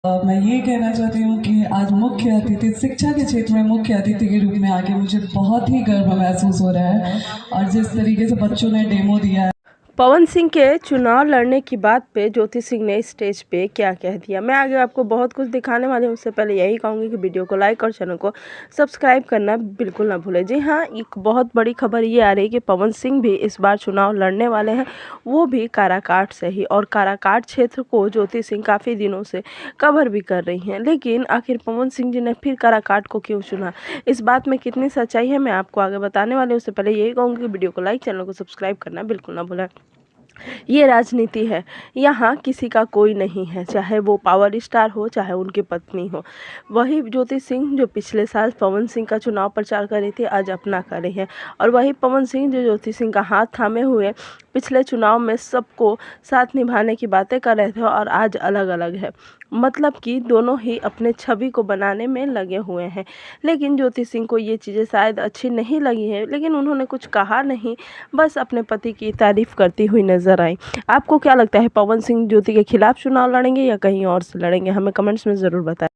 मैं ये कहना चाहती हूँ कि आज मुख्य अतिथि शिक्षा के क्षेत्र में मुख्य अतिथि के रूप में आके मुझे बहुत ही गर्व महसूस हो रहा है। और जिस तरीके से बच्चों ने डेमो दिया है, पवन सिंह के चुनाव लड़ने की बात पे ज्योति सिंह ने स्टेज पे क्या कह दिया, मैं आगे आपको बहुत कुछ दिखाने वाली हूँ। उससे पहले यही कहूँगी कि वीडियो को लाइक और चैनल को सब्सक्राइब करना बिल्कुल ना भूलें। जी हाँ, एक बहुत बड़ी खबर ये आ रही है कि पवन सिंह भी इस बार चुनाव लड़ने वाले हैं, वो भी काराकाट से ही। और काराकाट क्षेत्र को ज्योति सिंह काफ़ी दिनों से कवर भी कर रही हैं, लेकिन आखिर पवन सिंह जी ने फिर काराकाट को क्यों चुना, इस बात में कितनी सच्चाई है, मैं आपको आगे बताने वाली हूँ। उससे पहले यही कहूँगी कि वीडियो को लाइक, चैनल को सब्सक्राइब करना बिल्कुल ना भूलें। ये राजनीति है, यहाँ किसी का कोई नहीं है, चाहे वो पावर स्टार हो चाहे उनकी पत्नी हो। वही ज्योति सिंह जो पिछले साल पवन सिंह का चुनाव प्रचार कर रही थी, आज अपना कर रही हैं। और वही पवन सिंह जो ज्योति सिंह का हाथ थामे हुए पिछले चुनाव में सबको साथ निभाने की बातें कर रहे थे, और आज अलग अलग है। मतलब कि दोनों ही अपने छवि को बनाने में लगे हुए हैं। लेकिन ज्योति सिंह को ये चीज़ें शायद अच्छी नहीं लगी हैं, लेकिन उन्होंने कुछ कहा नहीं, बस अपने पति की तारीफ करती हुई नजर आई। आपको क्या लगता है, पवन सिंह ज्योति के खिलाफ चुनाव लड़ेंगे या कहीं और से लड़ेंगे? हमें कमेंट्स में ज़रूर बताएं।